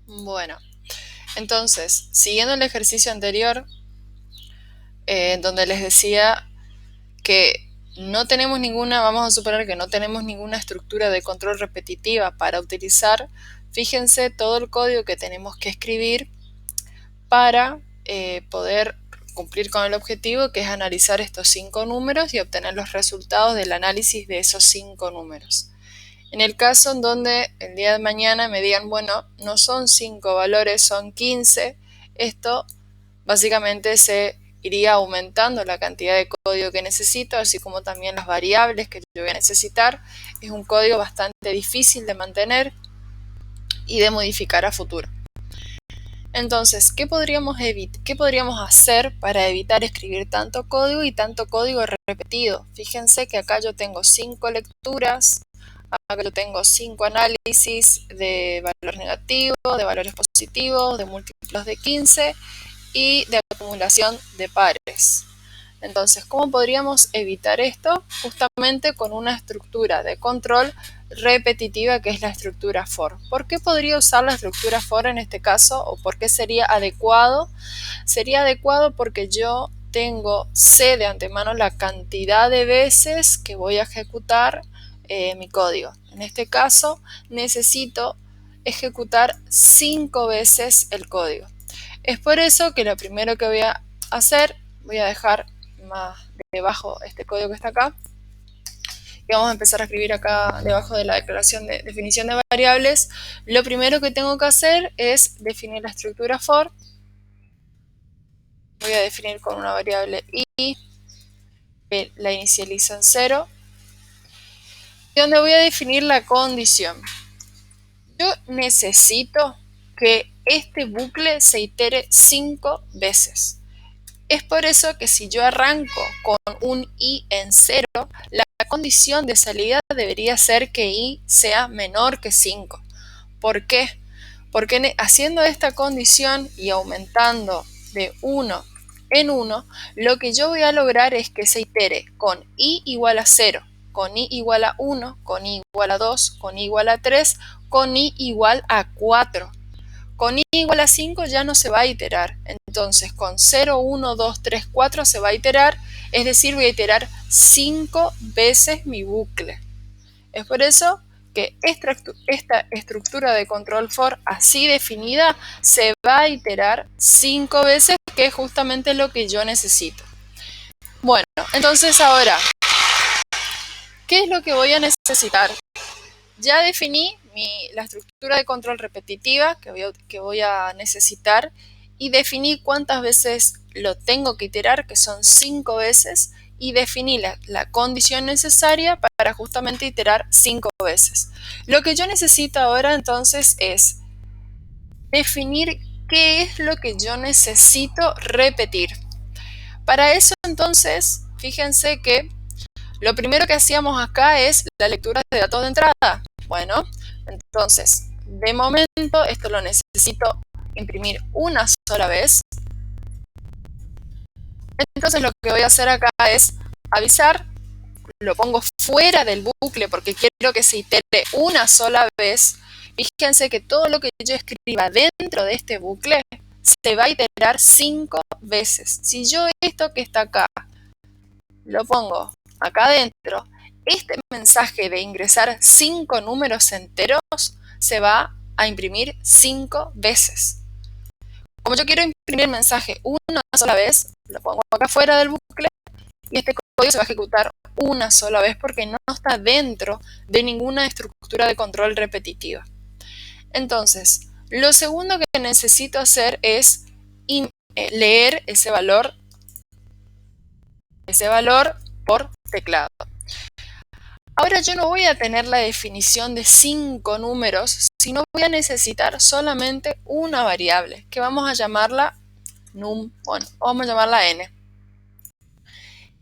Bueno, entonces, siguiendo el ejercicio anterior, donde les decía que no tenemos ninguna, vamos a suponer que no tenemos ninguna estructura de control repetitiva para utilizar, fíjense todo el código que tenemos que escribir para poder cumplir con el objetivo, que es analizar estos 5 números y obtener los resultados del análisis de esos 5 números. En el caso en donde el día de mañana me digan, bueno, no son 5 valores, son 15, esto básicamente se iría aumentando la cantidad de código que necesito, así como también las variables que yo voy a necesitar. Es un código bastante difícil de mantener y de modificar a futuro. Entonces, ¿qué podríamos hacer para evitar escribir tanto código y tanto código repetido? Fíjense que acá yo tengo 5 lecturas, acá yo tengo 5 análisis de valores negativos, de valores positivos, de múltiplos de 15 y de acumulación de pares. Entonces, ¿cómo podríamos evitar esto? Justamente con una estructura de control repetitiva que es la estructura for. ¿Por qué podría usar la estructura for en este caso? ¿O por qué sería adecuado? Sería adecuado porque yo sé de antemano la cantidad de veces que voy a ejecutar mi código. En este caso, necesito ejecutar 5 veces el código. Es por eso que lo primero que voy a hacer, voy a dejar más debajo este código que está acá, y vamos a empezar a escribir acá debajo de la declaración de definición de variables. Lo primero que tengo que hacer es definir la estructura for. Voy a definir con una variable i, que la inicializo en 0, y donde voy a definir la condición. Yo necesito que este bucle se itere 5 veces. Es por eso que si yo arranco con un i en 0, la condición de salida debería ser que i sea menor que 5. ¿Por qué? Porque haciendo esta condición y aumentando de 1 en 1, lo que yo voy a lograr es que se itere con i igual a 0, con i igual a 1, con i igual a 2, con i igual a 3, con i igual a 4. Con i igual a 5 ya no se va a iterar. Entonces con 0, 1, 2, 3, 4 se va a iterar, es decir, voy a iterar 5 veces mi bucle. Es por eso que esta estructura de control for así definida se va a iterar 5 veces, que es justamente lo que yo necesito. Bueno, entonces ahora, ¿qué es lo que voy a necesitar? Ya definí la estructura de control repetitiva que voy a necesitar y definí cuántas veces lo tengo que iterar, que son 5 veces, y definí la condición necesaria para justamente iterar 5 veces. Lo que yo necesito ahora entonces es definir qué es lo que yo necesito repetir. Para eso entonces, fíjense que lo primero que hacíamos acá es la lectura de datos de entrada. Bueno, entonces, de momento esto lo necesito imprimir una sola vez. Entonces lo que voy a hacer acá es avisar, lo pongo fuera del bucle porque quiero que se itere una sola vez. Fíjense que todo lo que yo escriba dentro de este bucle se va a iterar 5 veces. Si yo esto que está acá lo pongo acá adentro, este mensaje de ingresar 5 números enteros se va a imprimir 5 veces. Como yo quiero imprimir el mensaje una sola vez, lo pongo acá fuera del bucle y este código se va a ejecutar una sola vez porque no está dentro de ninguna estructura de control repetitiva. Entonces, lo segundo que necesito hacer es leer ese valor por teclado. Ahora yo no voy a tener la definición de 5 números, sino voy a necesitar solamente una variable, que vamos a llamarla num, bueno, vamos a llamarla n.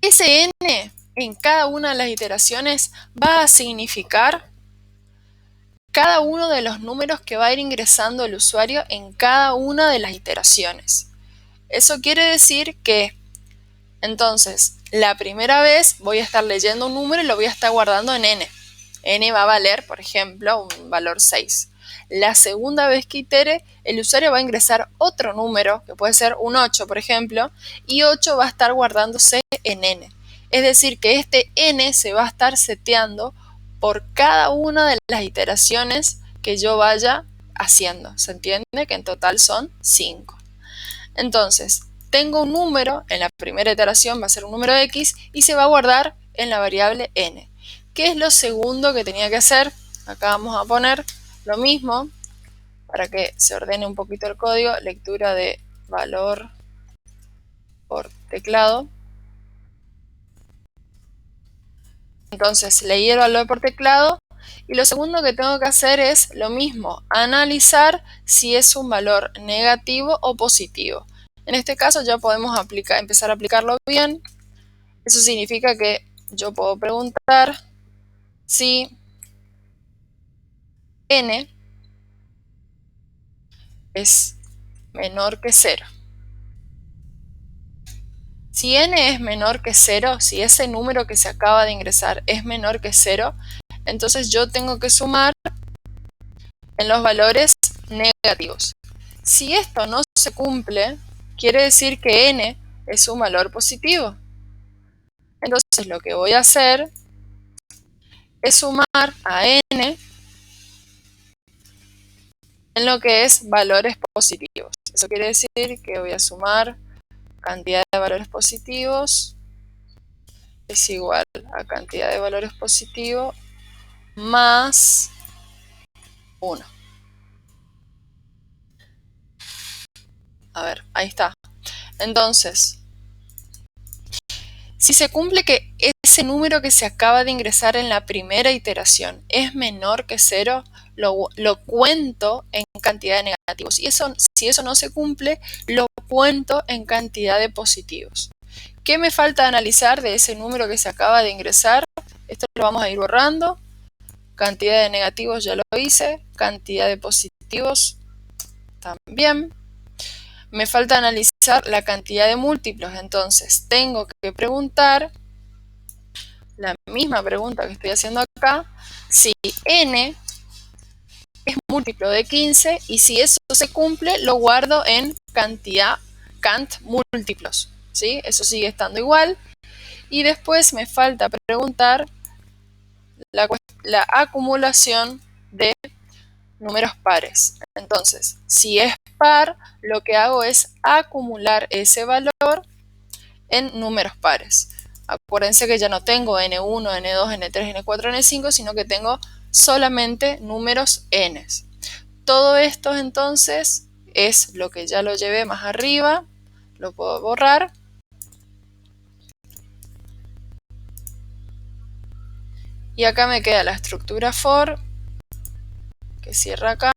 Ese n en cada una de las iteraciones va a significar cada uno de los números que va a ir ingresando el usuario en cada una de las iteraciones. Eso quiere decir que entonces, la primera vez voy a estar leyendo un número y lo voy a estar guardando en n. n va a valer, por ejemplo, un valor 6. la segunda vez que itere, el usuario va a ingresar otro número, que puede ser un 8, por ejemplo, y 8 va a estar guardándose en n. Es decir, que este n se va a estar seteando por cada una de las iteraciones que yo vaya haciendo. ¿Se entiende? Que en total son 5. Entonces, tengo un número, en la primera iteración va a ser un número x y se va a guardar en la variable n. ¿Qué es lo segundo que tenía que hacer? Acá vamos a poner lo mismo para que se ordene un poquito el código. Lectura de valor por teclado. Entonces, leí el valor por teclado. Y lo segundo que tengo que hacer es lo mismo, analizar si es un valor negativo o positivo. En este caso ya podemos empezar a aplicarlo bien. Eso significa que yo puedo preguntar si n es menor que 0. Si n es menor que 0, si ese número que se acaba de ingresar es menor que 0, entonces yo tengo que sumar en los valores negativos. Si esto no se cumple, quiere decir que n es un valor positivo. Entonces lo que voy a hacer es sumar a n en lo que es valores positivos. Eso quiere decir que voy a sumar cantidad de valores positivos es igual a cantidad de valores positivos más 1. A ver, ahí está. Entonces, si se cumple que ese número que se acaba de ingresar en la primera iteración es menor que 0, lo cuento en cantidad de negativos. Y si eso no se cumple, lo cuento en cantidad de positivos. ¿Qué me falta analizar de ese número que se acaba de ingresar? Esto lo vamos a ir borrando. Cantidad de negativos ya lo hice. Cantidad de positivos también. Me falta analizar la cantidad de múltiplos. Entonces tengo que preguntar la misma pregunta que estoy haciendo acá, si n es múltiplo de 15 y si eso se cumple lo guardo en cantidad cant múltiplos, ¿sí? Eso sigue estando igual. Y después me falta preguntar la acumulación de números pares. Entonces, si es par, lo que hago es acumular ese valor en números pares. Acuérdense que ya no tengo n1, n2, n3, n4, n5, sino que tengo solamente números n. Todo esto entonces es lo que ya lo llevé más arriba. Lo puedo borrar. Y acá me queda la estructura for, que cierra acá.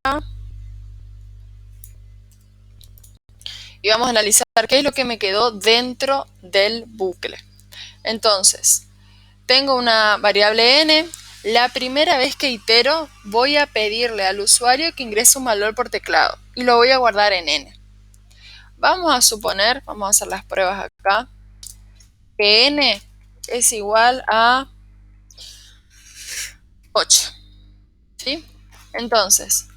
Y vamos a analizar qué es lo que me quedó dentro del bucle. Entonces, tengo una variable n. La primera vez que itero, voy a pedirle al usuario que ingrese un valor por teclado. Y lo voy a guardar en n. Vamos a suponer, vamos a hacer las pruebas acá, que n es igual a 8. ¿Sí? Entonces,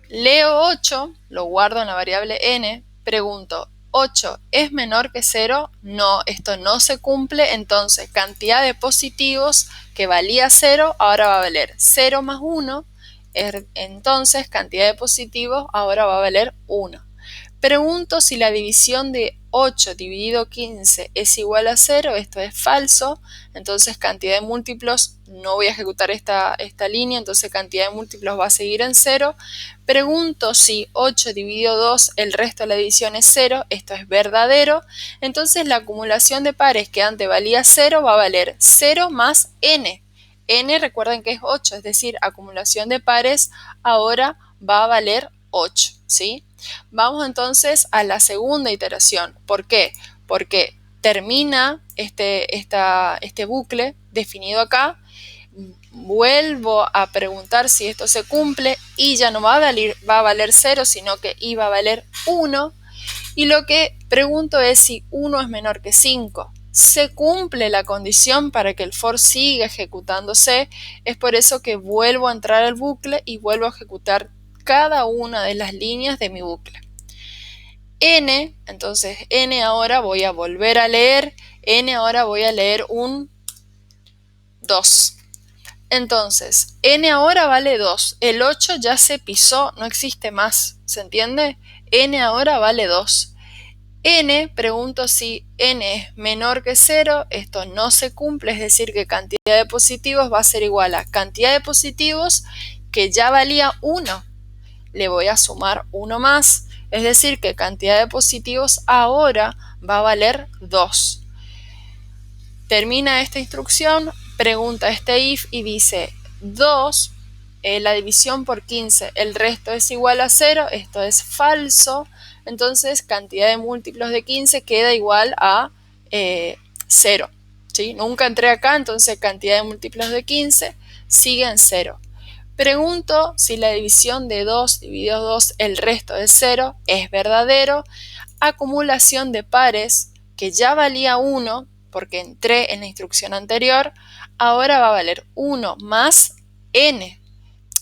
leo 8, lo guardo en la variable n, pregunto, ¿8 es menor que 0? No, esto no se cumple, entonces cantidad de positivos que valía 0, ahora va a valer 0 más 1, entonces cantidad de positivos ahora va a valer 1. Pregunto si la división de 8 dividido 15 es igual a 0, esto es falso, entonces cantidad de múltiplos, no voy a ejecutar esta línea, entonces cantidad de múltiplos va a seguir en 0. Pregunto si 8 dividido 2, el resto de la división es 0, esto es verdadero, entonces la acumulación de pares que antes valía 0 va a valer 0 más n. n recuerden que es 8, es decir, acumulación de pares ahora va a valer 8, ¿sí? Vamos entonces a la segunda iteración. ¿Por qué? Porque termina este bucle definido acá. Vuelvo a preguntar si esto se cumple y ya no va a valer 0, sino que iba a valer 1. Y lo que pregunto es si 1 es menor que 5. se cumple la condición para que el for siga ejecutándose. Es por eso que vuelvo a entrar al bucle y vuelvo a ejecutar cada una de las líneas de mi bucle. N, entonces N ahora voy a volver a leer, N ahora voy a leer un 2. Entonces, N ahora vale 2. El 8 ya se pisó, no existe más. ¿Se entiende? N ahora vale 2. N, pregunto si N es menor que 0. Esto no se cumple, es decir, que cantidad de positivos va a ser igual a cantidad de positivos que ya valía 1. Le voy a sumar 1 más, es decir, que cantidad de positivos ahora va a valer 2. Termina esta instrucción, pregunta este if y dice 2, la división por 15, el resto es igual a 0, esto es falso, entonces cantidad de múltiplos de 15 queda igual a 0. ¿Sí? Nunca entré acá, entonces cantidad de múltiplos de 15 sigue en 0. Pregunto si la división de 2 dividido 2, el resto es 0, es verdadero. Acumulación de pares, que ya valía 1, porque entré en la instrucción anterior, ahora va a valer 1 más n.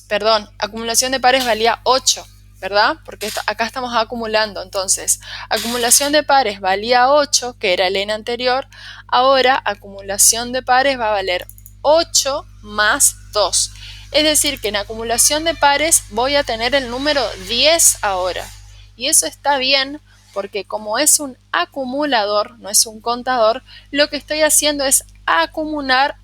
Perdón, acumulación de pares valía 8, ¿verdad? Porque acá estamos acumulando. Entonces, acumulación de pares valía 8, que era el n anterior. Ahora, acumulación de pares va a valer 8 más 2. Es decir, que en acumulación de pares voy a tener el número 10 ahora. Y eso está bien, porque como es un acumulador, no es un contador, lo que estoy haciendo es acumular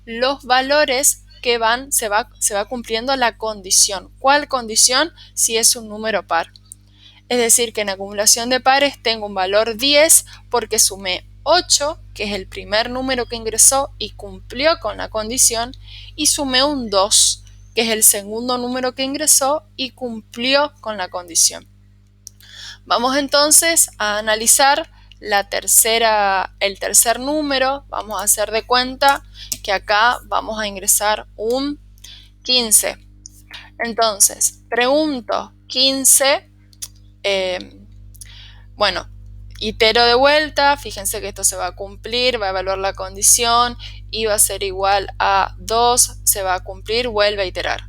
los valores que se va cumpliendo la condición. ¿Cuál condición? Si es un número par. Es decir, que en acumulación de pares tengo un valor 10 porque sumé 8, que es el primer número que ingresó y cumplió con la condición, y sumé un 2, que es el segundo número que ingresó y cumplió con la condición. Vamos entonces a analizar el tercer número. Vamos a hacer de cuenta que acá vamos a ingresar un 15. Entonces, pregunto 15, bueno, itero de vuelta, fíjense que esto se va a cumplir, va a evaluar la condición y va a ser igual a 2, se va a cumplir, vuelve a iterar.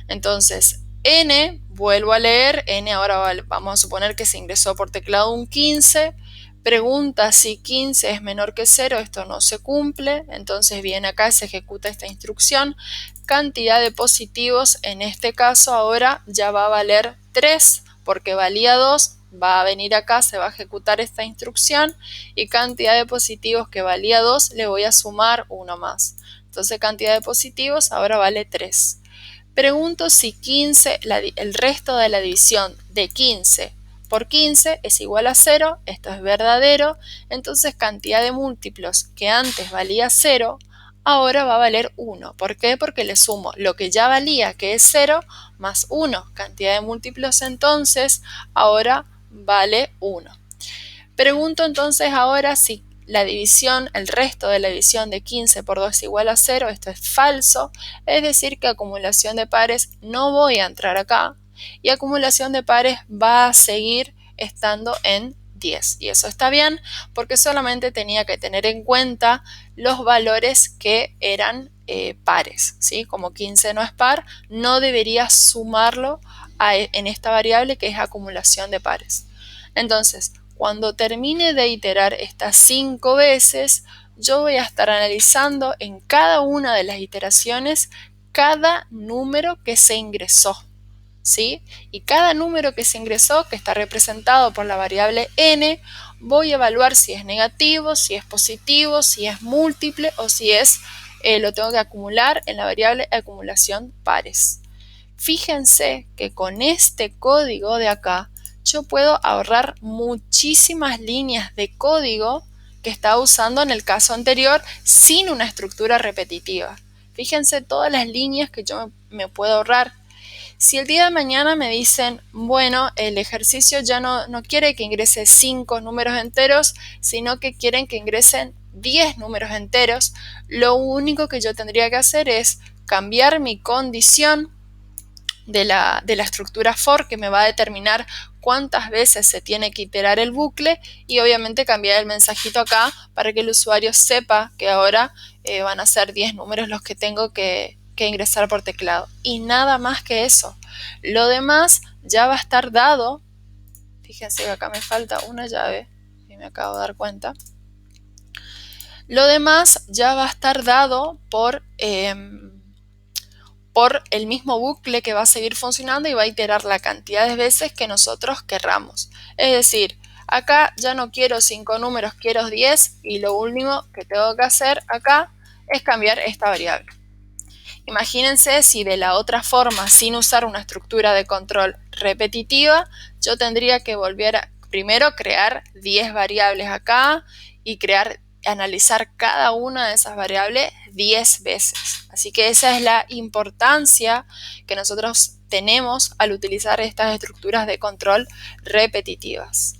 Entonces, n, vuelvo a leer, n ahora vamos a suponer que se ingresó por teclado un 15, pregunta si 15 es menor que 0, esto no se cumple, entonces viene acá, se ejecuta esta instrucción, cantidad de positivos, en este caso ahora ya va a valer 3, porque valía 2, va a venir acá, se va a ejecutar esta instrucción y cantidad de positivos que valía 2 le voy a sumar 1 más. Entonces cantidad de positivos ahora vale 3. Pregunto si 15, el resto de la división de 15 por 15 es igual a 0, esto es verdadero, entonces cantidad de múltiplos que antes valía 0, ahora va a valer 1. ¿Por qué? Porque le sumo lo que ya valía, que es 0, más 1. Cantidad de múltiplos entonces ahora vale 1. Pregunto entonces ahora si la división, el resto de la división de 15 por 2 es igual a 0, esto es falso, es decir que acumulación de pares no voy a entrar acá y acumulación de pares va a seguir estando en 10. Y eso está bien porque solamente tenía que tener en cuenta los valores que eran pares, ¿sí? Como 15 no es par, no debería sumarlo en esta variable que es acumulación de pares. Entonces, cuando termine de iterar estas 5 veces, yo voy a estar analizando en cada una de las iteraciones cada número que se ingresó, ¿sí? Y cada número que se ingresó, que está representado por la variable n, voy a evaluar si es negativo, si es positivo, si es múltiple o si lo tengo que acumular en la variable acumulación pares. Fíjense que con este código de acá, yo puedo ahorrar muchísimas líneas de código que estaba usando en el caso anterior sin una estructura repetitiva. Fíjense todas las líneas que yo me puedo ahorrar. Si el día de mañana me dicen, bueno, el ejercicio ya no quiere que ingrese 5 números enteros, sino que quieren que ingresen 10 números enteros, lo único que yo tendría que hacer es cambiar mi condición de la estructura for, que me va a determinar cuántas veces se tiene que iterar el bucle, y obviamente cambiar el mensajito acá para que el usuario sepa que ahora van a ser 10 números los que tengo que ingresar por teclado. Y nada más que eso. Lo demás ya va a estar dado. Fíjense que acá me falta una llave y me acabo de dar cuenta. Lo demás ya va a estar dado por el mismo bucle, que va a seguir funcionando y va a iterar la cantidad de veces que nosotros querramos. Es decir, acá ya no quiero 5 números, quiero 10, y lo único que tengo que hacer acá es cambiar esta variable. Imagínense si de la otra forma, sin usar una estructura de control repetitiva, yo tendría que volver a primero crear 10 variables acá y analizar cada una de esas variables 10 veces. Así que esa es la importancia que nosotros tenemos al utilizar estas estructuras de control repetitivas.